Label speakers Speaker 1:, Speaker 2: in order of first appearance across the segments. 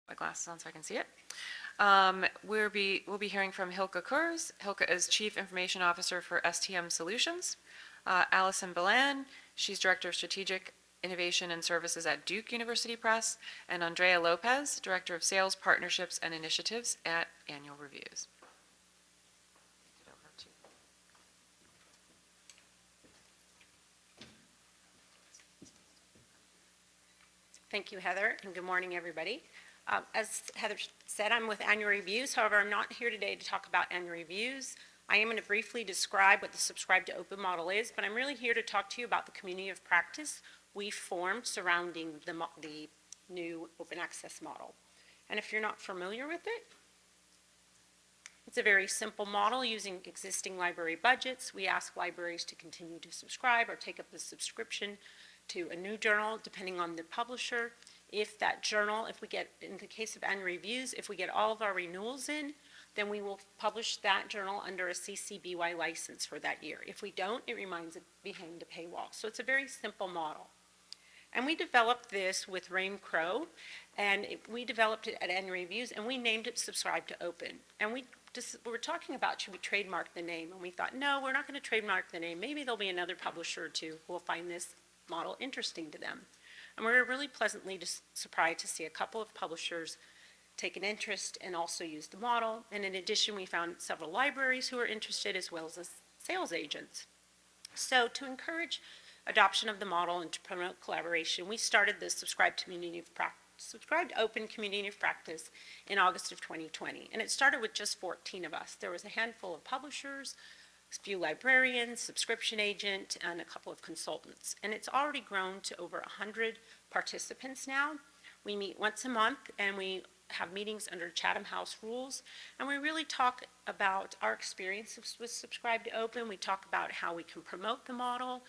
Speaker 1: My glasses on so I can see it. We'll be hearing from Hylke Koers. Hylke is Chief Information Officer for STM Solutions. Allison Belan, she's Director of Strategic Innovation and Services at Duke University Press. And Andrea Lopez, Director of Sales, Partnerships, and Initiatives at Annual Reviews.
Speaker 2: Thank you, Heather, and good morning, everybody. As Heather said, I'm with Annual Reviews. However, I'm not here today to talk about Annual Reviews. I am going to briefly describe what the Subscribe to Open model is, but I'm really here to talk to you about the community of practice we formed surrounding the new open access model. And if you're not familiar with it, it's a very simple model using existing library budgets. We ask libraries to continue to subscribe or take up the subscription to a new journal, depending on the publisher. If that journal, if we get, in the case of Annual Reviews, if we get all of our renewals in, then we will publish that journal under a CC BY license for that year. If we don't, it remains behind a paywall. So it's a very simple model. And we developed this with Rain Crow, and we developed it at Annual Reviews, and we named it Subscribe to Open. And we were talking about, should we trademark the name? And we thought, no, we're not going to trademark the name. Maybe there'll be another publisher or two who will find this model interesting to them. And we were really pleasantly surprised to see a couple of publishers take an interest and also use the model. And in addition, we found several libraries who were interested, as well as sales agents. So to encourage adoption of the model and to promote collaboration, we started the Subscribe to Open Community of Practice in August of 2020. And it started with just 14 of us. There was a handful of publishers, a few librarians, subscription agent, and a couple of consultants. And it's already grown to over 100 participants now. We meet once a month, and we have meetings under Chatham House rules. And we really talk about our experiences with Subscribe to Open. We talk about how we can promote the model.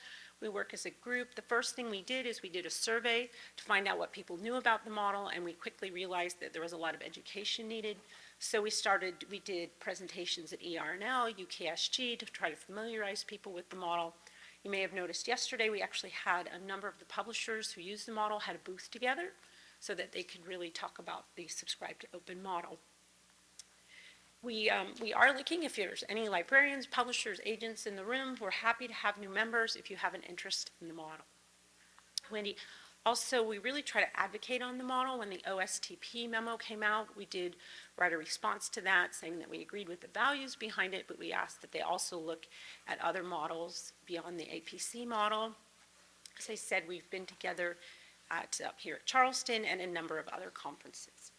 Speaker 2: We work as a group. The first thing we did is we did a survey to find out what people knew about the model, and we quickly realized that there was a lot of education needed. So we did presentations at ERNL, UKSG to try to familiarize people with the model. You may have noticed yesterday we actually had a number of the publishers who use the model had a booth together so that they could really talk about the Subscribe to Open model. We are looking, if there's any librarians, publishers, agents in the room, we're happy to have new members if you have an interest in the model. Wendy, also, we really try to advocate on the model. When the OSTP memo came out, we did write a response to that saying that we agreed with the values behind it, but we asked that they also look at other models beyond the APC model. As I said, we've been together up here at Charleston and a number of other conferences.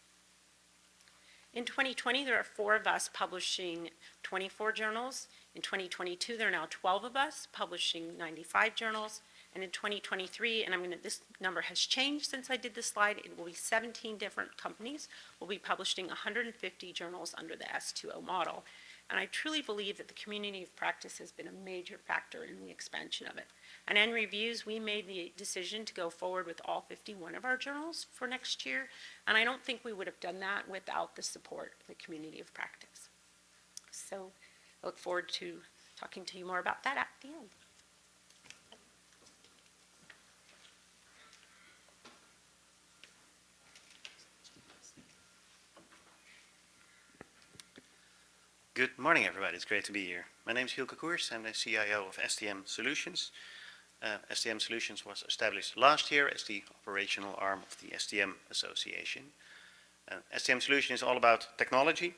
Speaker 2: In 2020, there are 4 of us publishing 24 journals. In 2022, there are now 12 of us publishing 95 journals. And in 2023, and this number has changed since I did this slide, it will be 17 different companies will be publishing 150 journals under the S2O model. And I truly believe that the community of practice has been a major factor in the expansion of it. And in reviews, we made the decision to go forward with all 51 of our journals for next year. And I don't think we would have done that without the support of the community of practice. So I look forward to talking to you more about that at the end.
Speaker 3: Good morning, everybody. It's great to be here. My name is Hylke Koers. I'm the CIO of STM Solutions. STM Solutions was established last year as the operational arm of the STM Association. STM Solutions is all about technology,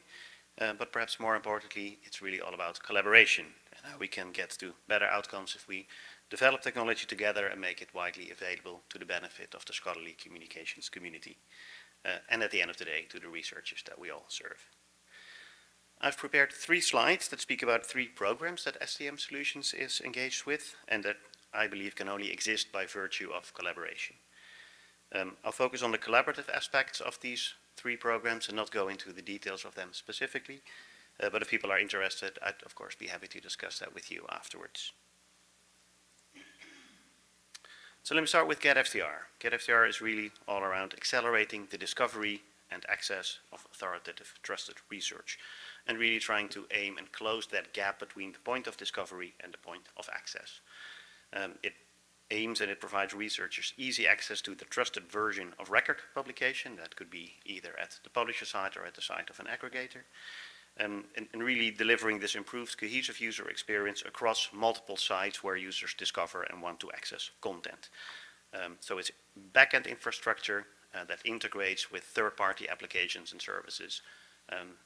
Speaker 3: but perhaps more importantly, it's really all about collaboration and how we can get to better outcomes if we develop technology together and make it widely available to the benefit of the scholarly communications community, and at the end of the day, to the researchers that we all serve. I've prepared 3 slides that speak about 3 programs that STM Solutions is engaged with and that I believe can only exist by virtue of collaboration. I'll focus on the collaborative aspects of these 3 programs and not go into the details of them specifically, but if people are interested, I'd of course be happy to discuss that with you afterwards. So let me start with GetFTR. GetFTR is really all around accelerating the discovery and access of authoritative, trusted research, and really trying to aim and close that gap between the point of discovery and the point of access. It aims and it provides researchers easy access to the trusted version of record publication. That could be either at the publisher site or at the site of an aggregator. And really delivering this improved cohesive user experience across multiple sites where users discover and want to access content. So it's backend infrastructure that integrates with third-party applications and services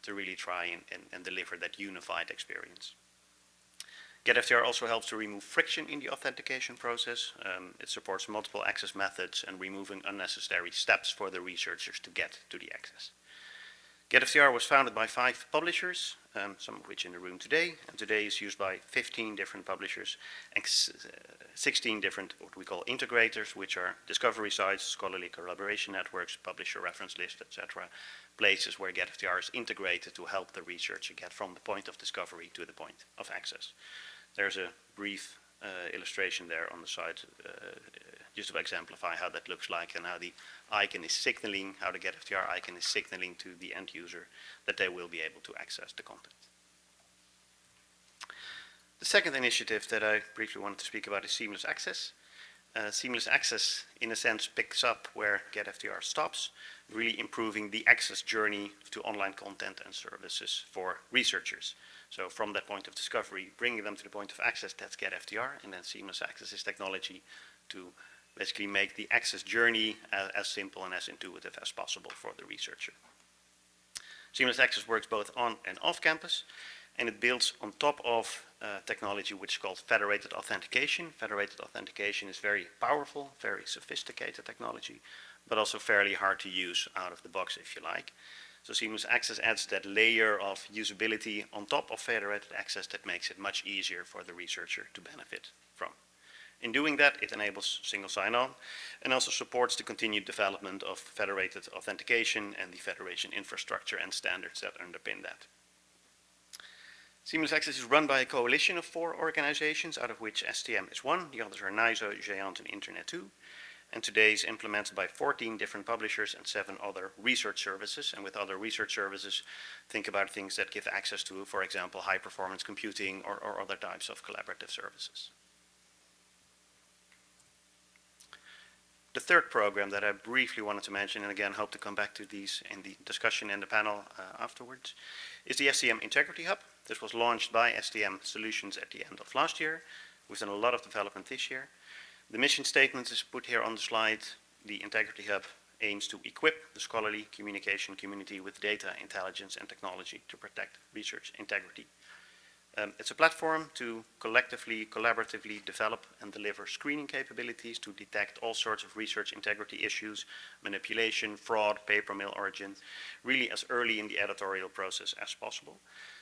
Speaker 3: to really try and deliver that unified experience. GetFTR also helps to remove friction in the authentication process. It supports multiple access methods and removing unnecessary steps for the researchers to get to the access. GetFTR was founded by 5 publishers, some of which in the room today, and today is used by 15 different publishers and 16 different what we call integrators, which are discovery sites, scholarly collaboration networks, publisher reference list, etc. Places where GetFTR is integrated to help the researcher get from the point of discovery to the point of access. There's a brief illustration there on the side just to exemplify how that looks like and how the icon is signaling, how the GetFTR icon is signaling to the end user that they will be able to access the content. The second initiative that I briefly wanted to speak about is SeamlessAccess. SeamlessAccess, in a sense, picks up where GetFTR stops, really improving the access journey to online content and services for researchers. So from that point of discovery, bringing them to the point of access, that's GetFTR, and then SeamlessAccess is technology to basically make the access journey as simple and as intuitive as possible for the researcher. SeamlessAccess works both on and off campus, and it builds on top of technology which is called federated authentication. Federated authentication is very powerful, very sophisticated technology, but also fairly hard to use out of the box, if you like. So SeamlessAccess adds that layer of usability on top of federated access that makes it much easier for the researcher to benefit from. In doing that, it enables single sign-on and also supports the continued development of federated authentication and the federation infrastructure and standards that underpin that. SeamlessAccess is run by a coalition of 4 organizations, out of which STM is one. The others are NISO, Géant, and Internet2. And today is implemented by 14 different publishers and 7 other research services. And with other research services, think about things that give access to, for example, high-performance computing or other types of collaborative services. The third program that I briefly wanted to mention, and again hope to come back to these in the discussion in the panel afterwards, is the STM Integrity Hub. This was launched by STM Solutions at the end of last year. We've done a lot of development this year. The mission statement is put here on the slide. The Integrity Hub aims to equip the scholarly communication community with data, intelligence, and technology to protect research integrity. It's a platform to collectively, collaboratively develop and deliver screening capabilities to detect all sorts of research integrity issues, manipulation, fraud, paper mill origin, really as early in the editorial process as possible.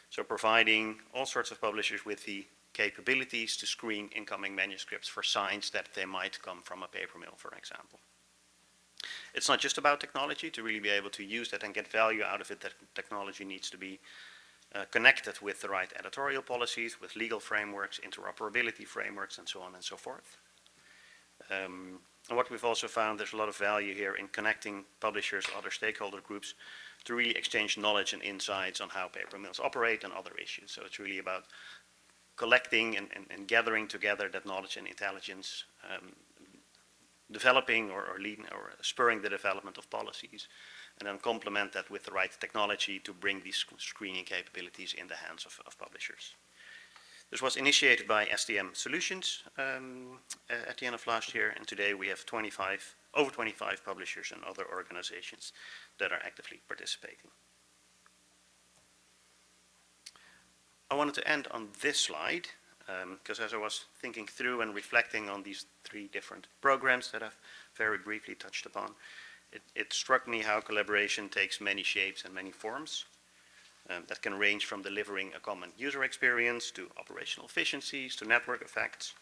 Speaker 3: So providing all sorts of publishers with the capabilities to screen incoming manuscripts for signs that they might come from a paper mill, for example. It's not just about technology. To really be able to use that and get value out of it, that technology needs to be connected with the right editorial policies, with legal frameworks, interoperability frameworks, and so on and so forth. And what we've also found, there's a lot of value here in connecting publishers, other stakeholder groups, to really exchange knowledge and insights on how paper mills operate and other issues. So it's really about collecting and gathering together that knowledge and intelligence, developing or leading or spurring the development of policies, and then complement that with the right technology to bring these screening capabilities in the hands of publishers. This was initiated by STM Solutions at the end of last year, and today we have over 25 publishers and other organizations that are actively participating. I wanted to end on this slide, because as I was thinking through and reflecting on these 3 different programs that I've very briefly touched upon, it struck me how collaboration takes many shapes and many forms that can range from delivering a common user experience to operational efficiencies to network effects.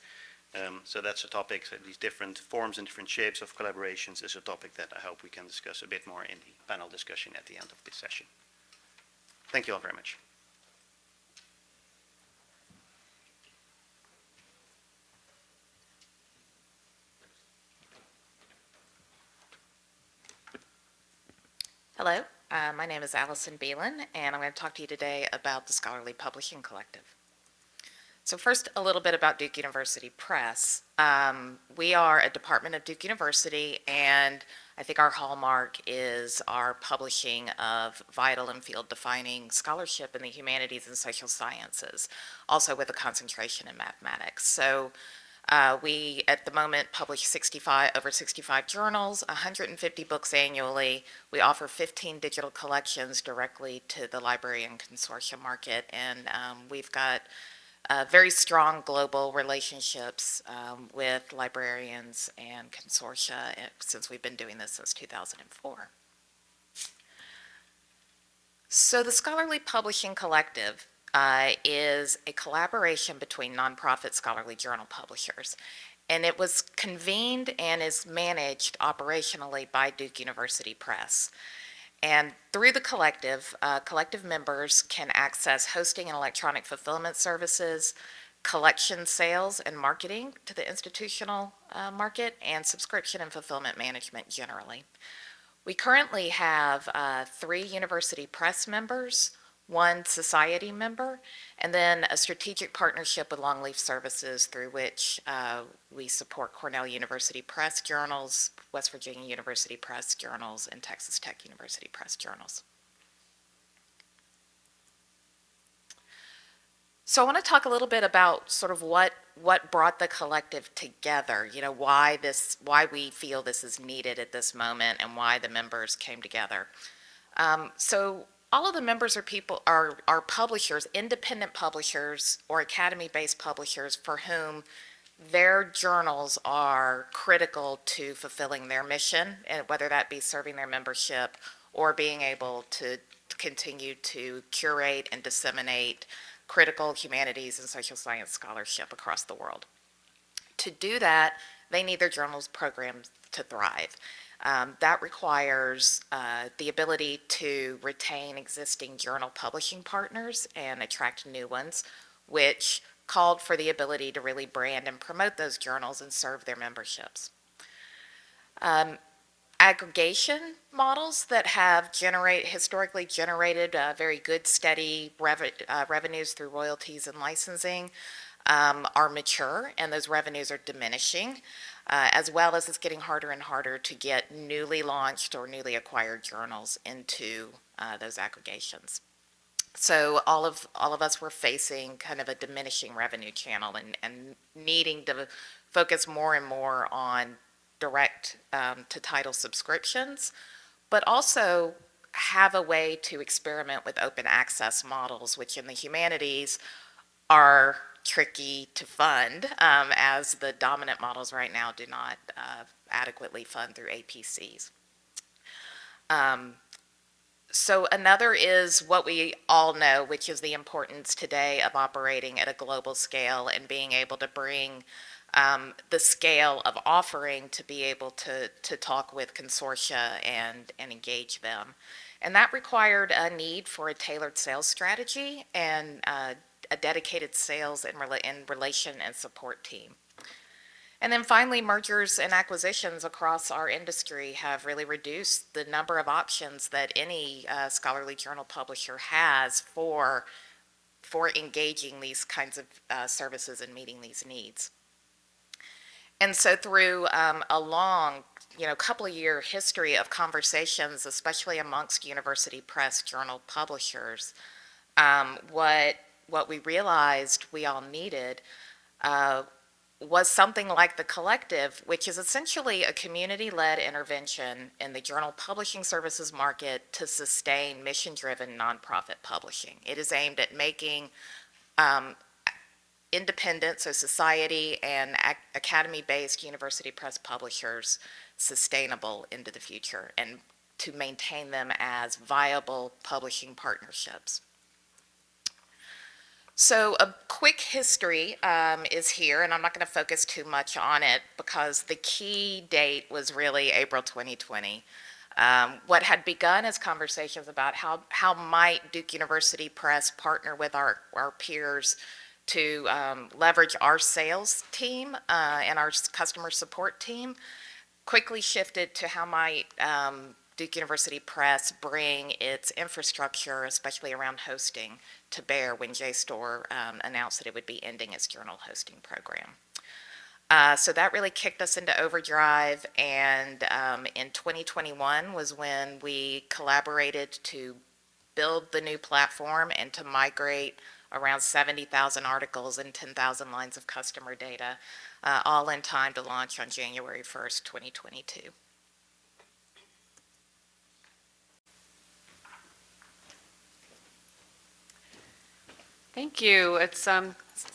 Speaker 3: So that's a topic, so these different forms and different shapes of collaborations is a topic that I hope we can discuss a bit more in the panel discussion at the end of this session. Thank you all very much.
Speaker 4: Hello, my name is Allison Belan, and I'm going to talk to you today about the Scholarly Publishing Collective. So first, a little bit about Duke University Press. We are a department of Duke University, and I think our hallmark is our publishing of vital and field-defining scholarship in the humanities and social sciences, also with a concentration in mathematics. So we, at the moment, publish over 65 journals, 150 books annually. We offer 15 digital collections directly to the library and consortium market, and we've got very strong global relationships with librarians and consortia since we've been doing this since 2004. So the Scholarly Publishing Collective is a collaboration between nonprofit scholarly journal publishers. And it was convened and is managed operationally by Duke University Press. And through the collective, collective members can access hosting and electronic fulfillment services, collection sales and marketing to the institutional market, and subscription and fulfillment management generally. We currently have 3 University Press members, 1 society member, and then a strategic partnership with Longleaf Services through which we support Cornell University Press journals, West Virginia University Press journals, and Texas Tech University Press journals. So I want to talk a little bit about sort of what brought the collective together, why we feel this is needed at this moment and why the members came together. So all of the members are publishers, independent publishers or academy-based publishers for whom their journals are critical to fulfilling their mission, and whether that be serving their membership or being able to continue to curate and disseminate critical humanities and social science scholarship across the world. To do that, they need their journals programs to thrive. That requires the ability to retain existing journal publishing partners and attract new ones, which called for the ability to really brand and promote those journals and serve their memberships. Aggregation models that have historically generated very good, steady revenues through royalties and licensing are mature, and those revenues are diminishing, as well as it's getting harder and harder to get newly launched or newly acquired journals into those aggregations. So all of us were facing kind of a diminishing revenue channel and needing to focus more and more on direct to title subscriptions, but also have a way to experiment with open access models, which in the humanities are tricky to fund, as the dominant models right now do not adequately fund through APCs. So another is what we all know, which is the importance today of operating at a global scale and being able to bring the scale of offering to be able to talk with consortia and engage them. And that required a need for a tailored sales strategy and a dedicated sales and relation and support team. And then finally, mergers and acquisitions across our industry have really reduced the number of options that any scholarly journal publisher has for engaging these kinds of services and meeting these needs. And so through a long, couple of year history of conversations, especially amongst university press journal publishers, what we realized we all needed was something like the collective, which is essentially a community-led intervention in the journal publishing services market to sustain mission-driven nonprofit publishing. It is aimed at making independent, so society and academy-based university press publishers sustainable into the future and to maintain them as viable publishing partnerships. So a quick history is here, and I'm not going to focus too much on it because the key date was really April 2020. What had begun as conversations about how might Duke University Press partner with our peers to leverage our sales team and our customer support team quickly shifted to how might Duke University Press bring its infrastructure, especially around hosting, to bear when JSTOR announced that it would be ending its journal hosting program. So that really kicked us into overdrive, and in 2021 was when we collaborated to build the new platform and to migrate around 70,000 articles and 10,000 lines of customer data, all in time to launch on January 1st, 2022.
Speaker 1: Thank you. It's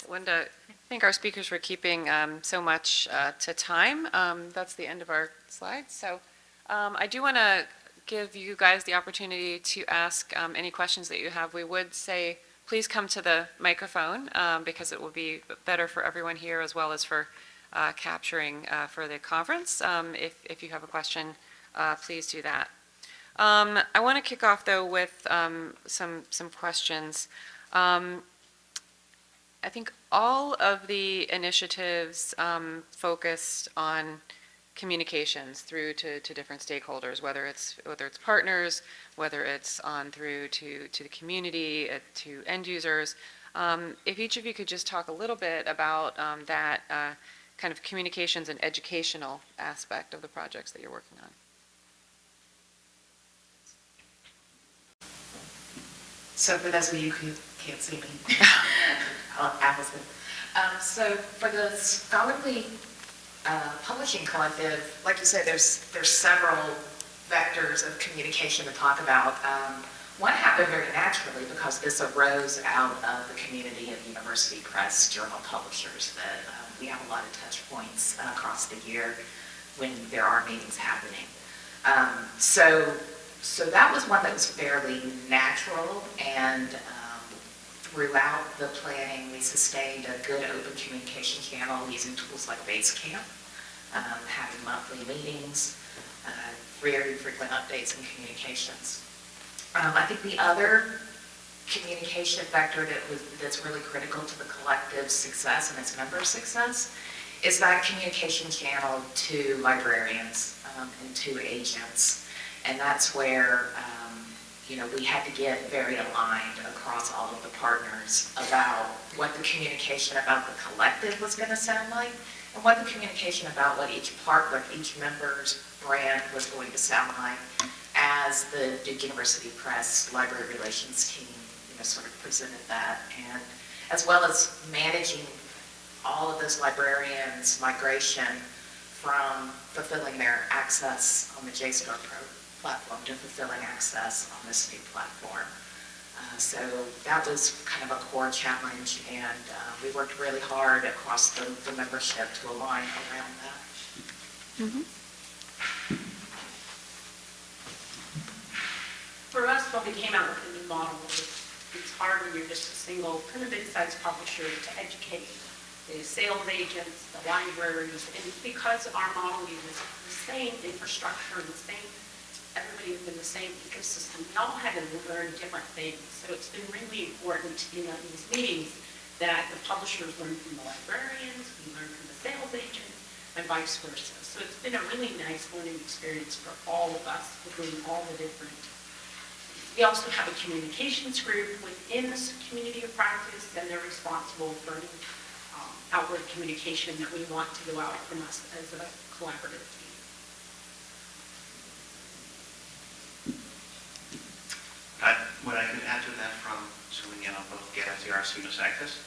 Speaker 1: Linda. I think our speakers were keeping so much to time. That's the end of our slides. So I do want to give you guys the opportunity to ask any questions that you have. We would say please come to the microphone because it will be better for everyone here as well as for capturing for the conference. If you have a question, please do that. I want to kick off though with some questions. I think all of the initiatives focused on communications through to different stakeholders, whether it's partners, whether it's on through to the community, to end users. If each of you could just talk a little bit about that kind of communications and educational aspect of the projects that you're working on.
Speaker 4: So for those of you who can't see me, Allison. So for the Scholarly Publishing Collective, like you said, there's several vectors of communication to talk about. One happened very naturally because this arose out of the community of university press journal publishers that we have a lot of touch points across the year when there are meetings happening. So that was one that was fairly natural, and throughout the planning we sustained a good open communication channel using tools like Basecamp, having monthly meetings, very frequent updates and communications. I think the other communication vector that's really critical to the collective's success and its members' success is that communication channel to librarians and to agents. And that's where, we had to get very aligned across all of the partners about what the communication about the collective was going to sound like, and what the communication about what each member's brand was going to sound like as the Duke University Press Library Relations team, sort of presented that, and as well as managing all of those librarians' migration from fulfilling their access on the JSTOR platform to fulfilling access on this new platform. So that was kind of a core challenge, and we worked really hard across the membership to align around that.
Speaker 1: Mm-hmm.
Speaker 5: For us, what we came out with a new model was it's hard when you're just a single kind of mid-sized publisher to educate the sales agents, the libraries, and because our model uses the same infrastructure and the same, everybody within the same ecosystem, we all had to learn different things. So it's been really important in these meetings that the publishers learn from the librarians, we learn from the sales agents, and vice versa. So it's been a really nice learning experience for all of us between all the different. We also have a communications group within this community of practice, and they're responsible for any outward communication that we want to go out from us as a collaborative team.
Speaker 3: What I could add to that from zooming in on both GetFTR and SeamlessAccess.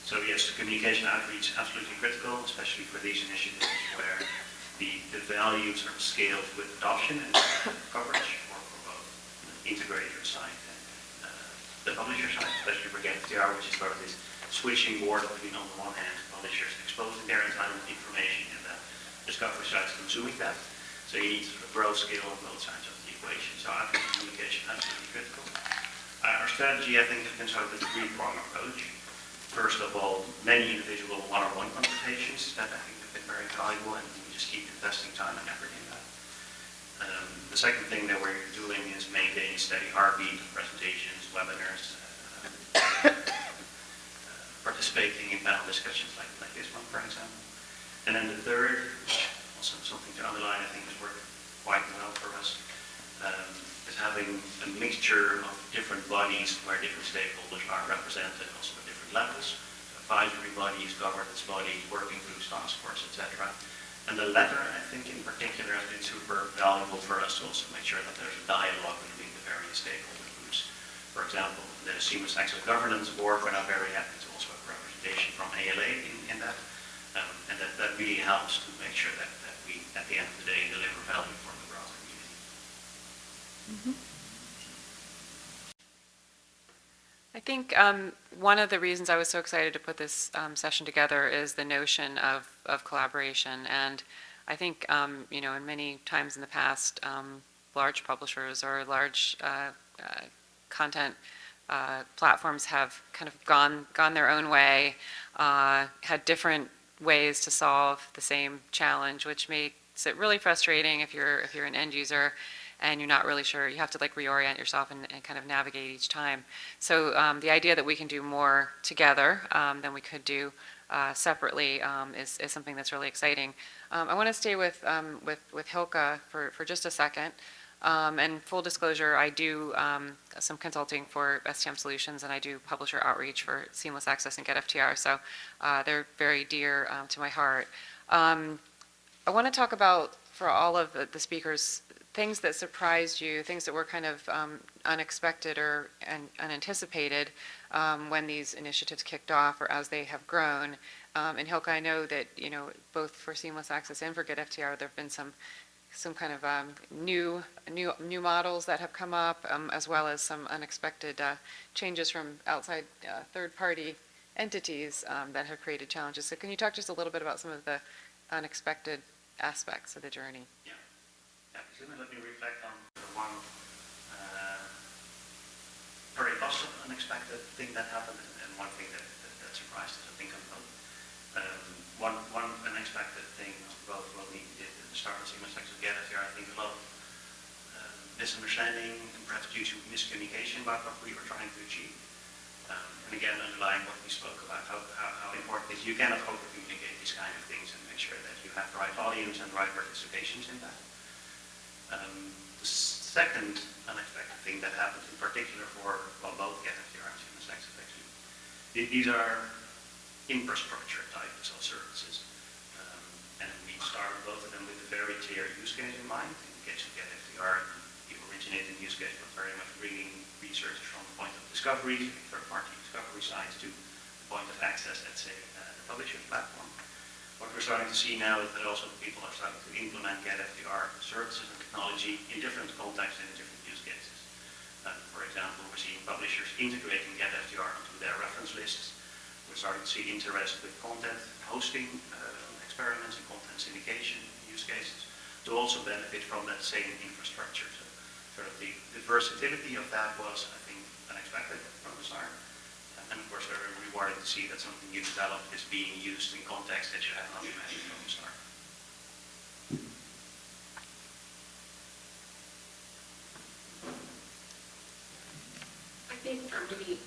Speaker 3: So yes, communication outreach is absolutely critical, especially for these initiatives where the values are scaled with adoption and coverage for both the integrator side and the publisher side, especially for GetFTR, which is sort of this switching board between, on the one hand, publishers exposing their entitlement information and the discovery sides consuming that. So you need to sort of grow scale on both sides of the equation. So outreach communication is absolutely critical. Our strategy, I think, has been sort of a three-pronged approach. First of all, many individual one-on-one conversations that I think have been very valuable, and we just keep investing time and effort in that. The second thing that we're doing is maintain a steady heartbeat of presentations, webinars, participating in panel discussions like this one, for example. And then the third, also something to underline, I think is worth quite well for us, is having a mixture of different bodies where different stakeholders are represented, also at different levels. Advisory bodies, governance bodies, working groups, task force, etc. And the latter, I think in particular, has been super valuable for us to also make sure that there's a dialogue between the various stakeholder groups. For example, the Seamless Access Governance Board, we're now very happy to also have representation from ALA in that. And that really helps to make sure that we, at the end of the day, deliver value for the broader community.
Speaker 1: I think one of the reasons I was so excited to put this session together is the notion of collaboration. And I think, in many times in the past, large publishers or large content platforms have kind of gone their own way, had different ways to solve the same challenge, which makes it really frustrating if you're an end user and you're not really sure. You have to reorient yourself and kind of navigate each time. So the idea that we can do more together than we could do separately is something that's really exciting. I want to stay with Hylke for just a second. And full disclosure, I do some consulting for STM Solutions, and I do publisher outreach for SeamlessAccess and GetFTR, so they're very dear to my heart. I want to talk about, for all of the speakers, things that surprised you, things that were kind of unexpected or unanticipated when these initiatives kicked off or as they have grown. And Hylke, I know that, both for SeamlessAccess and for GetFTR, there have been some kind of new models that have come up, as well as some unexpected changes from outside third-party entities that have created challenges. So can you talk just a little bit about some of the unexpected aspects of the journey?
Speaker 3: Yeah, let me reflect on one very positive, unexpected thing that happened, and one thing that surprised us. I think one unexpected thing about what we did at the start of SeamlessAccess again here, I think a lot of misunderstanding and perhaps due to miscommunication about what we were trying to achieve. And again, underlying what we spoke about, how important it is. You cannot over-communicate these kind of things and make sure that you have the right audience and the right participations in that. The second unexpected thing that happened in particular for both GetFTR and SeamlessAccess actually, these are infrastructure types of services. And we started both of them with a very clear use case in mind. In the case of GetFTR, the originated use case was very much bringing research from the point of discovery, third-party discovery sites, to the point of access at, say, the publisher's platform. What we're starting to see now is that also people are starting to implement GetFTR services and technology in different contexts and in different use cases. For example, we're seeing publishers integrating GetFTR into their reference lists. We're starting to see interest with content hosting experiments and content syndication use cases to also benefit from that same infrastructure. So sort of the versatility of that was, I think, unexpected from the start. And of course, very rewarding to see that something you developed is being used in context that you have not imagined from the start.
Speaker 5: I think for me,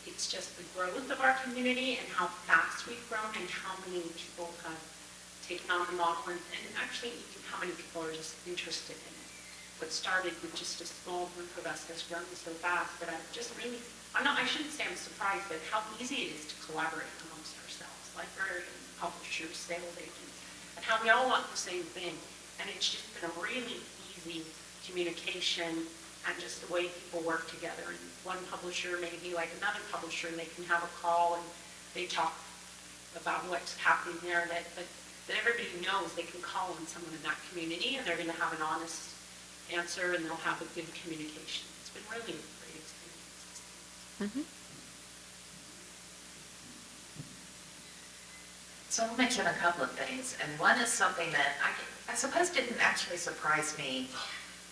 Speaker 5: it's just the growth of our community and how fast we've grown and how many people have taken on the model and actually how many people are just interested in it. What started with just a small group of us has grown so fast that I shouldn't say I'm surprised, but how easy it is to collaborate amongst ourselves, librarians, publishers, sales agents, and how we all want the same thing. And it's just been a really easy communication and just the way people work together. And one publisher may be like another publisher, and they can have a call and they talk about what's happening there, but everybody knows they can call on someone in that community and they're going to have an honest answer and they'll have a good communication. It's been really a great experience.
Speaker 6: So I'll mention a couple of things, and one is something that I suppose didn't actually surprise me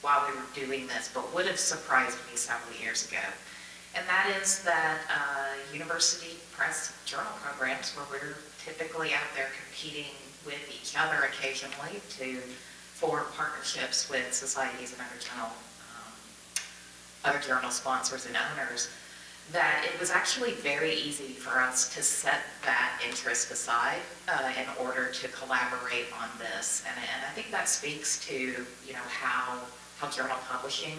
Speaker 6: while we were doing this, but would have surprised me several years ago. And that is that university press journal programs, where we're typically out there competing with each other occasionally to form partnerships with societies and other journal sponsors and owners, that it was actually very easy for us to set that interest aside in order to collaborate on this. And I think that speaks to, you know, how journal publishing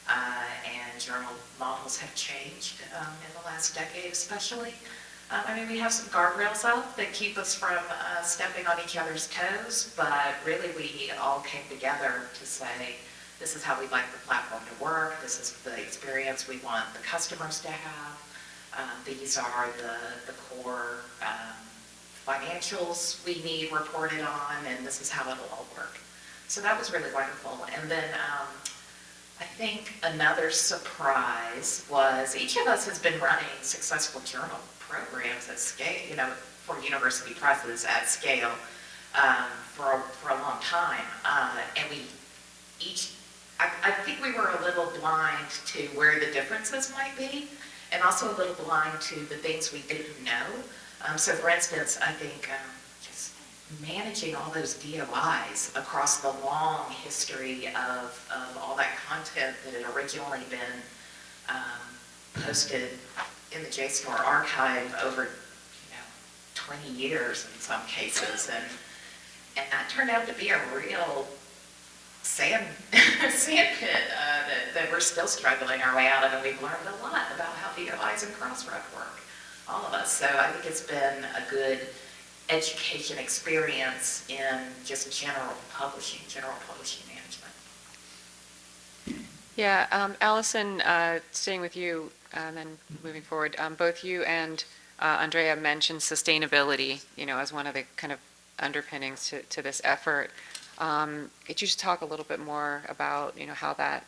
Speaker 6: and journal models have changed in the last decade especially. I mean, we have some guardrails up that keep us from stepping on each other's toes, but really we all came together to say, this is how we'd like the platform to work, this is the experience we want the customers to have, these are the core financials we need reported on, and this is how it'll all work. So that was really wonderful. And then I think another surprise was each of us has been running successful journal programs at scale, you know, for university presses at scale for a long time. And we each, I think we were a little blind to where the differences might be, and also a little blind to the things we didn't know. So for instance, I think just managing all those DOIs across the long history of all that content that had originally been posted in the JSTOR archive over, 20 years in some cases, and that turned out to be a real sand pit that we're still struggling our way out of, and we've learned a lot about how DOIs and crossref work, all of us. So I think it's been a good education experience in just general publishing management.
Speaker 1: Yeah, Allison, staying with you and then moving forward, both you and Andrea mentioned sustainability, as one of the kind of underpinnings to this effort. Could you just talk a little bit more about, how that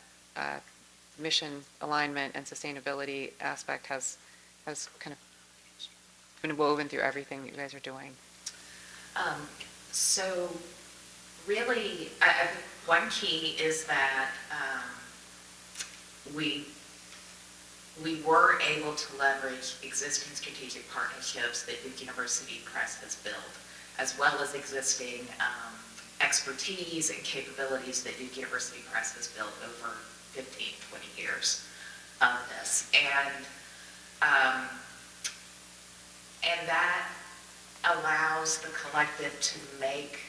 Speaker 1: mission alignment and sustainability aspect has kind of been woven through everything that you guys are doing?
Speaker 6: So really, I think one key is that we were able to leverage existing strategic partnerships that Duke University Press has built, as well as existing expertise and capabilities that Duke University Press has built over 15, 20 years of this. And that allows the collective to make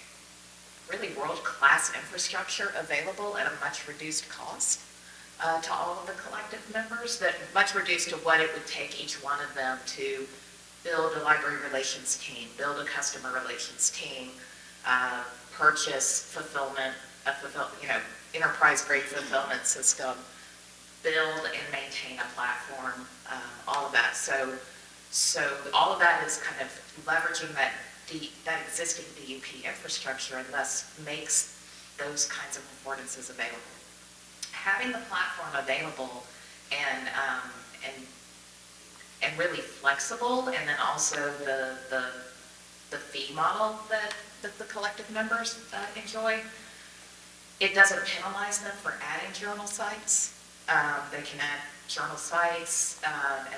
Speaker 6: really world-class infrastructure available at a much reduced cost to all of the collective members, that much reduced to what it would take each one of them to build a library relations team, build a customer relations team, purchase fulfillment, enterprise-grade fulfillment system, build and maintain a platform, all of that. So all of that is kind of leveraging that existing DUP infrastructure, and thus makes those kinds of affordances available. Having the platform available and really flexible, and then also the fee model that the collective members enjoy, it doesn't penalize them for adding journal sites. They can add journal sites,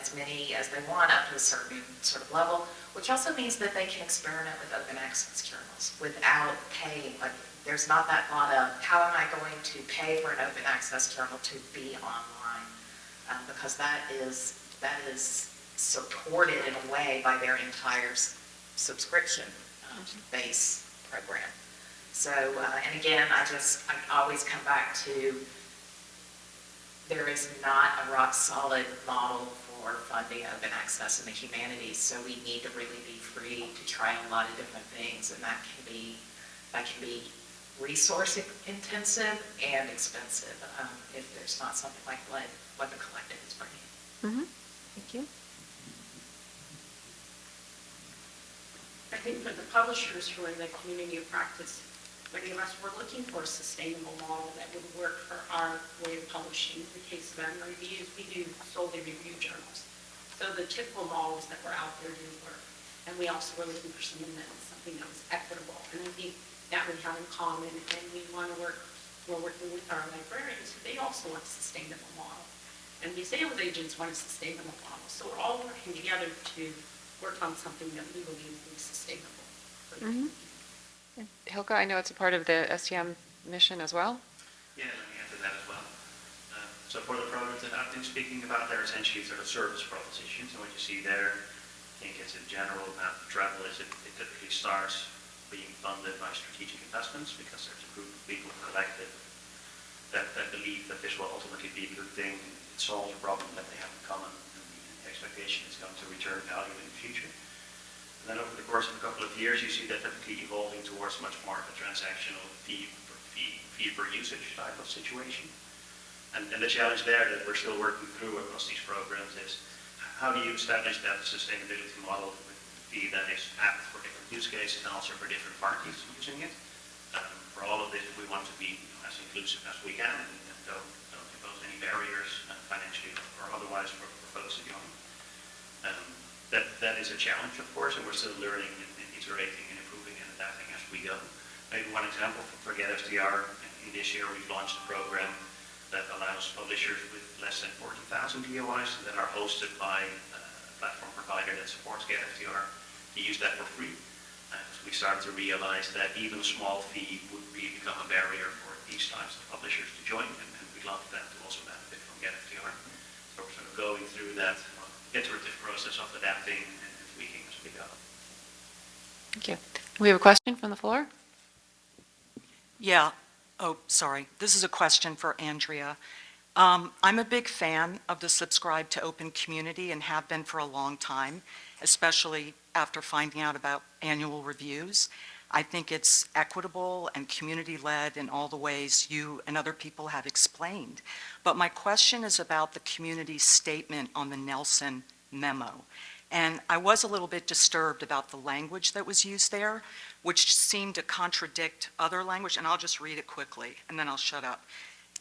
Speaker 6: as many as they want, up to a certain sort of level, which also means that they can experiment with open access journals without paying. Like, there's not that lot of, how am I going to pay for an open access journal to be online? Because that is supported in a way by their entire subscription base program. So, and again, I always come back to, there is not a rock solid model for funding open access in the humanities, so we need to really be free to try a lot of different things, and that can be resource intensive and expensive if there's not something like what the collective is bringing.
Speaker 1: Mm-hmm. Thank you.
Speaker 5: I think for the publishers who are in the community of practice, many of us were looking for a sustainable model that would work for our way of publishing. In the case of Annual Reviews, we do solely review journals. So the typical models that were out there didn't work. And we also were looking for something that was equitable. And I think that we have in common, and we're working with our librarians, they also want a sustainable model. And the sales agents want a sustainable model. So we're all working together to work on something that we believe will be sustainable.
Speaker 1: Mm-hmm. Hylke, I know it's a part of the STM mission as well.
Speaker 3: Yeah, let me add to that as well. So So for the programs that I've been speaking about, they're essentially sort of service propositions, and what you see there, I think it's a general path of travel is it typically starts being funded by strategic investments because there's a group of people collected that believe that this will ultimately be a good thing, and it solves a problem that they have in common, and the expectation is going to return value in the future. And then over the course of a couple of years, you see that typically evolving towards much more of a transactional fee per usage type of situation. And the challenge there that we're still working through across these programs is how do you establish that sustainability model with a fee that is apt for different use cases and also for different parties using it. For all of this, we want to be as inclusive as we can and don't impose any barriers financially or otherwise for folks to join. That is a challenge, of course, and we're still learning and iterating and improving and adapting as we go. Maybe one example for GetFTR, in this year we've launched a program that allows publishers with less than 40,000 DOIs that are hosted by a platform provider that supports GetFTR to use that for free. We started to realize that even a small fee would really become a barrier for these types of publishers to join, and we'd love them to also benefit from GetFTR. So we're sort of going through that iterative process of adapting and tweaking as we go.
Speaker 1: Thank you. We have a question from the floor.
Speaker 7: Yeah. Oh, sorry. This is a question for Andrea. I'm a big fan of the Subscribe to Open community and have been for a long time, especially after finding out about annual reviews. I think it's equitable and community-led in all the ways you and other people have explained. But my question is about the community's statement on the Nelson memo. And I was a little bit disturbed about the language that was used there, which seemed to contradict other language, and I'll just read it quickly, and then I'll shut up.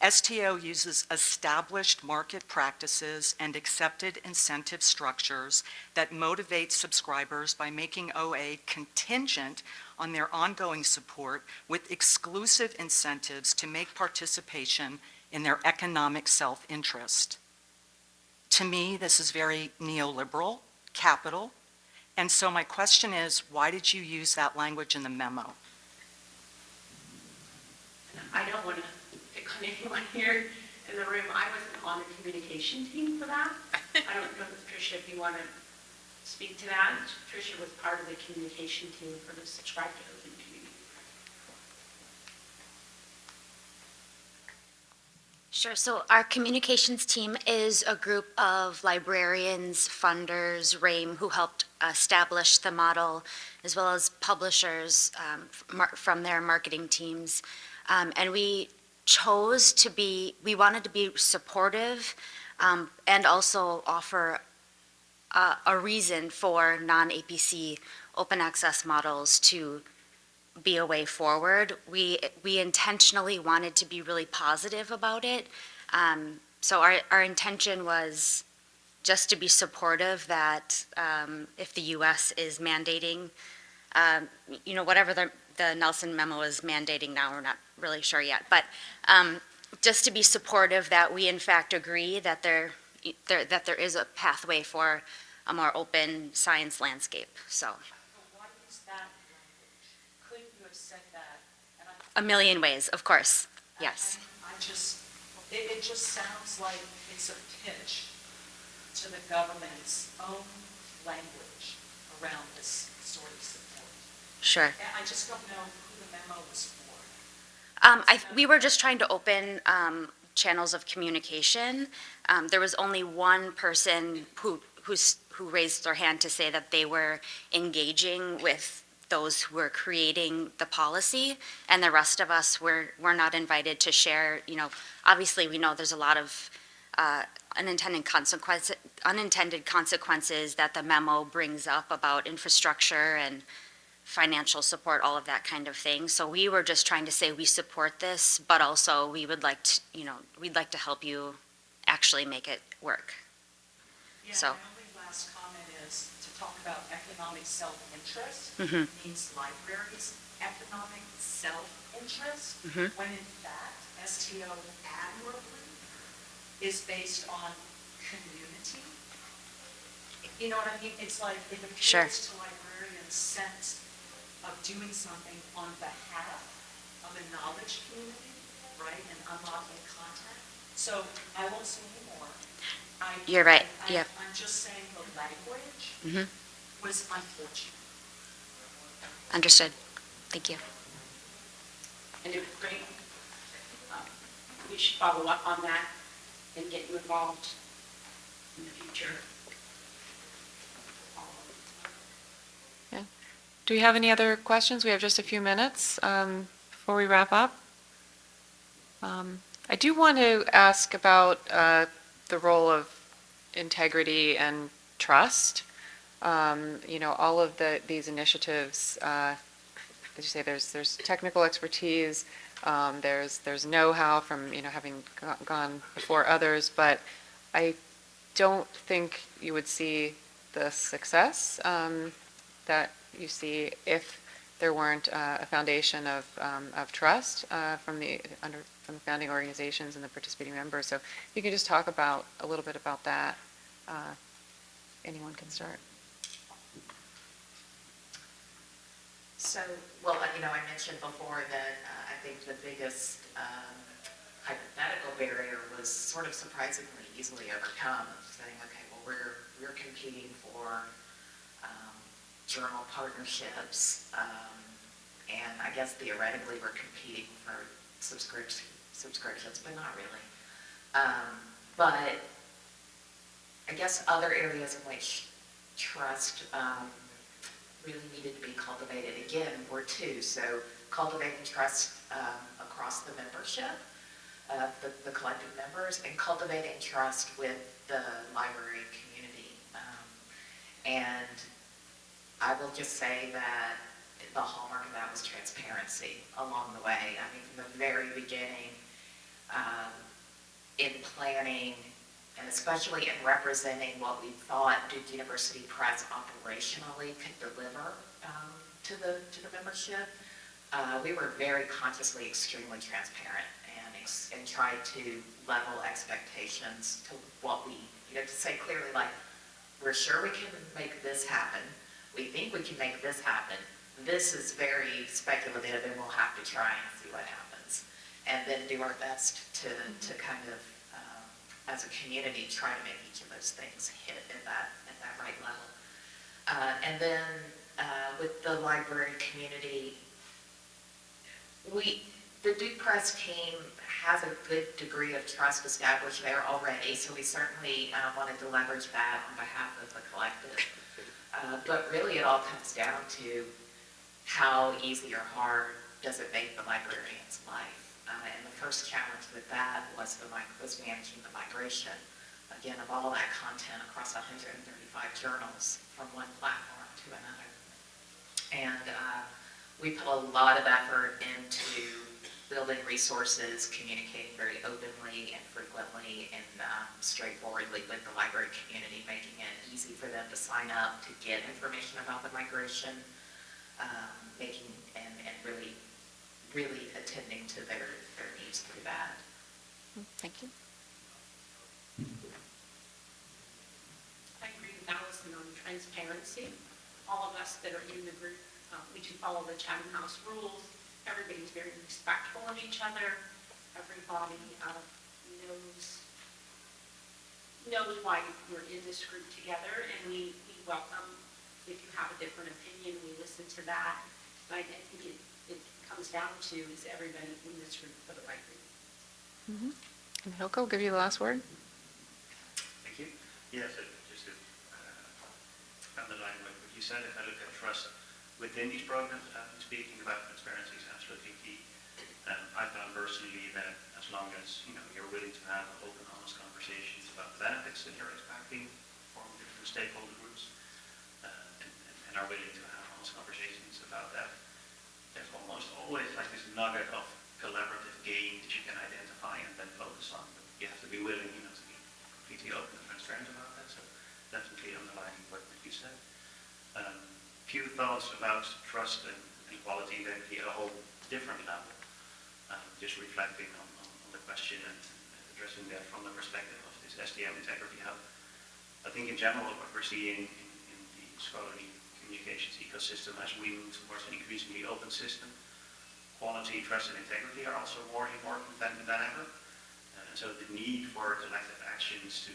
Speaker 7: STO uses established market practices and accepted incentive structures that motivate subscribers by making OA contingent on their ongoing support with exclusive incentives to make participation in their economic self-interest. To me, this is very neoliberal, capital, and so my question is, why did you use that language in the memo?
Speaker 5: I don't want to pick on anyone here in the room. I wasn't on the communication team for that. I don't know if Tricia, if you want to speak to that. Tricia was part of the communication team for the Subscribe to Open community.
Speaker 8: Sure. So our communications team is a group of librarians, funders, RAIM, who helped establish the model, as well as publishers from their marketing teams. And we chose to be, we wanted to be supportive and also offer a reason for non-APC open access models to be a way forward. We intentionally wanted to be really positive about it. So our intention was just to be supportive that if the U.S. is mandating, whatever the Nelson memo is mandating now, we're not really sure yet, but just to be supportive that we in fact agree that there is a pathway for a more open science landscape, so.
Speaker 6: Why use that language? Couldn't you have said that?
Speaker 8: A million ways, of course, yes.
Speaker 6: It just sounds like it's a pitch to the government's own language around this sort of support.
Speaker 8: Sure.
Speaker 6: And I just don't know who the memo was for.
Speaker 8: We were just trying to open channels of communication. There was only one person who raised their hand to say that they were engaging with those who were creating the policy, and the rest of us were not invited to share. Obviously we know there's a lot of unintended consequences that the memo brings up about infrastructure and financial support, all of that kind of thing. So we were just trying to say we support this, but also we would like to, we'd like to help you actually make it work.
Speaker 6: Yeah,
Speaker 8: So.
Speaker 6: my only last comment is to talk about economic self-interest means libraries' economic self-interest, when in fact, STO admirably is based on community. You know what I mean? It's like it appeals
Speaker 8: Sure.
Speaker 6: to librarians' sense of doing something on behalf of a knowledge community, right, and unlocking content.
Speaker 5: So I won't say any more.
Speaker 8: You're right, yeah.
Speaker 5: I'm just saying the language
Speaker 8: Mhm.
Speaker 5: was unfortunate.
Speaker 8: Understood. Thank you.
Speaker 5: And it was great. Um, We should follow up on that and get you involved in the future.
Speaker 1: Yeah. Do we have any other questions? We have just a few minutes before we wrap up. I do want to ask about the role of integrity and trust. All of these initiatives, as you say, there's technical expertise, there's know-how from, having gone before others, but I don't think you would see the success that you see if there weren't a foundation of trust from the founding organizations and the participating members. So if you could just talk a little bit about that. Anyone can start.
Speaker 6: So, well, I mentioned before that I think the biggest hypothetical barrier was sort of surprisingly easily overcome, of saying, okay, well, we're competing for journal partnerships, and I guess theoretically we're competing for subscriptions, but not really. But I guess other areas in which trust really needed to be cultivated again were two. So cultivating trust across the membership, the collective members, and cultivating trust with the library community. And I will just say that the hallmark of that was transparency along the way. I mean, from the very beginning, in planning, and especially in representing what we thought Duke University Press operationally could deliver to the membership, we were very consciously extremely transparent and tried to level expectations to what we, to say clearly, like, we're sure we can make this happen. We think we can make this happen. This is very speculative, and we'll have to try and see what happens. And then do our best to kind of, as a community, try to make each of those things hit at that right level. And then with the library community, the Duke Press team has a good degree of trust established there already, so we certainly wanted to leverage that on behalf of the collective. But really it all comes down to how easy or hard does it make the librarian's life. And the first challenge with that was managing the migration, again, of all that content across 135 journals from one platform to another. And we put a lot of effort into building resources, communicating very openly and frequently and straightforwardly with the library community, making it easy for them to sign up, to get information about the migration, making and really attending to their needs through that.
Speaker 1: Thank you.
Speaker 5: I agree with Allison on transparency. All of us that are in the group, we do follow the Chatham House rules. Everybody's very respectful of each other. Everybody knows why we're in this group together, and we welcome if you have a different opinion. We listen to that. But I think it comes down to is everybody in this group for the right reason.
Speaker 1: And Hylke, will give you the last word.
Speaker 3: Thank you. Yes, just to underline what you said, if I look at trust within these programs, speaking about transparency is absolutely key. I found personally that as long as you're willing to have open, honest conversations about the benefits that you're expecting from different stakeholder groups, and are willing to have honest conversations about that, there's almost always like this nugget of collaborative gain that you can identify and then focus on. But you have to be willing, to be completely open and transparent about that. So definitely underlining what you said. Few thoughts about trust and quality that be at a whole different level. Just reflecting on the question and addressing that from the perspective of this STM Integrity Hub. I think in general what we're seeing in the scholarly communications ecosystem as we move towards an increasingly open system, quality, trust, and integrity are also more important than ever. And so So the need for collective actions to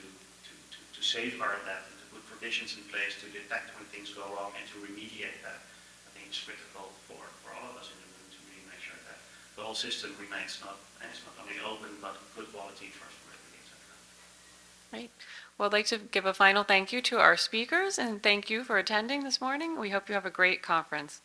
Speaker 3: safeguard that and to put provisions in place to detect when things go wrong and to remediate that, I think is critical for all of us in the room to really make sure that the whole system remains it's not only open, but good quality, trustworthy, etc.
Speaker 1: Right. Well, I'd like to give a final thank you to our speakers, and thank you for attending this morning. We hope you have a great conference.